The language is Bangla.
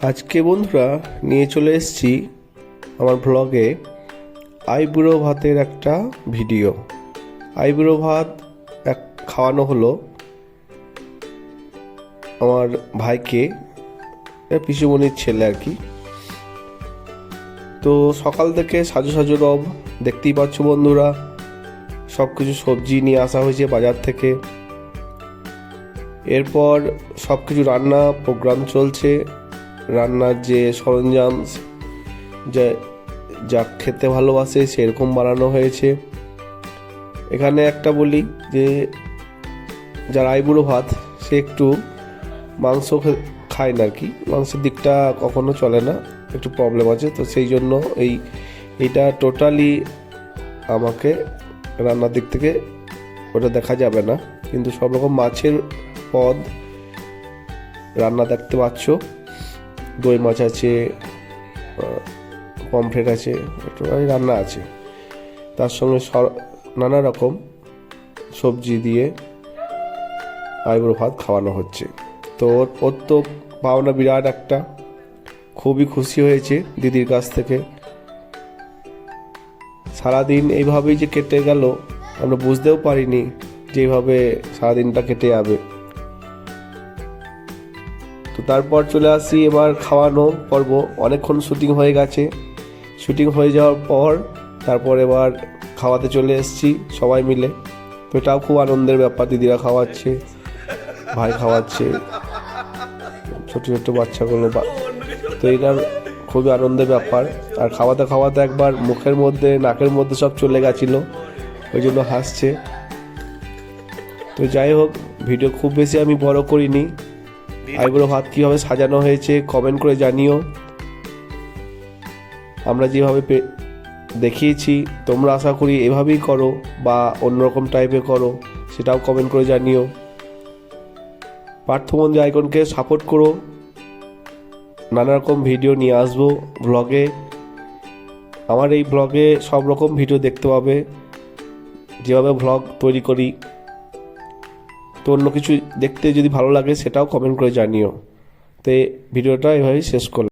আজকে বন্ধুরা নিয়ে চলে এসেছি আমার ব্লগে আইবুড়ো ভাতের একটা ভিডিও। আইবুড়ো ভাত খাওয়ানো হলো আমার ভাইকে, পিসুমণির ছেলে আর কি। তো সকাল থেকে সাজু সাজু রব, দেখতেই পাচ্ছ বন্ধুরা, সব কিছু সবজি নিয়ে আসা হয়েছে বাজার থেকে। এরপর সব কিছু রান্না প্রোগ্রাম চলছে। রান্নার যে সরঞ্জাম যা খেতে ভালোবাসে সেরকম বানানো হয়েছে। এখানে একটা বলি যে যার আইবুড়ো ভাত সে একটু মাংস খায় না আর কি, মাংসের দিকটা কখনো চলে না, একটু প্রবলেম আছে। তো সেই জন্য এইটা টোটালি আমাকে রান্নার দিক থেকে ওটা দেখা যাবে না, কিন্তু সব রকম মাছের পদ রান্না দেখতে পাচ্ছ। দই মাছ আছে, পমফ্রেট আছে, একটু রান্না আছে, তার সঙ্গে নানা রকম সবজি দিয়ে আইবুড়ো ভাত খাওয়ানো হচ্ছে। তো ওর তো পাওনা বিরাট একটা, খুবই খুশি হয়েছে দিদির কাছ থেকে। সারাদিন এইভাবেই যে কেটে গেল আমরা বুঝতেও পারিনি যে এইভাবে সারাদিনটা কেটে যাবে। তো তারপর চলে আসি এবার খাওয়ানো পর্ব। অনেকক্ষণ শুটিং হয়ে গেছে, শুটিং হয়ে যাওয়ার পর তারপর এবার খাওয়াতে চলে এসেছি সবাই মিলে। তো এটাও খুব আনন্দের ব্যাপার, দিদিরা খাওয়াচ্ছে, ভাই খাওয়াচ্ছে, ছোট ছোট বাচ্চাগুলো। তো এটা খুবই আনন্দের ব্যাপার। আর খাওয়াতে খাওয়াতে একবার মুখের মধ্যে নাকের মধ্যে সব চলে গেছিলো, ওই জন্য হাসছে। তো যাই হোক, ভিডিও খুব বেশি আমি বড় করিনি। আইবুড়ো ভাত কীভাবে সাজানো হয়েছে কমেন্ট করে জানিও। আমরা যেভাবে দেখিয়েছি তোমরা আশা করি এভাবেই করো বা অন্যরকম টাইপে করো, সেটাও কমেন্ট করে জানিও। পার্থমন্দির আইকনকে সাপোর্ট করো, নানা রকম ভিডিও নিয়ে আসবো ব্লগে। আমার এই ব্লগে সব রকম ভিডিও দেখতে পাবে, যেভাবে ব্লগ তৈরি করি। তো অন্য কিছু দেখতে যদি ভালো লাগে সেটাও কমেন্ট করে জানিও। তো এই ভিডিওটা এভাবেই শেষ করলাম।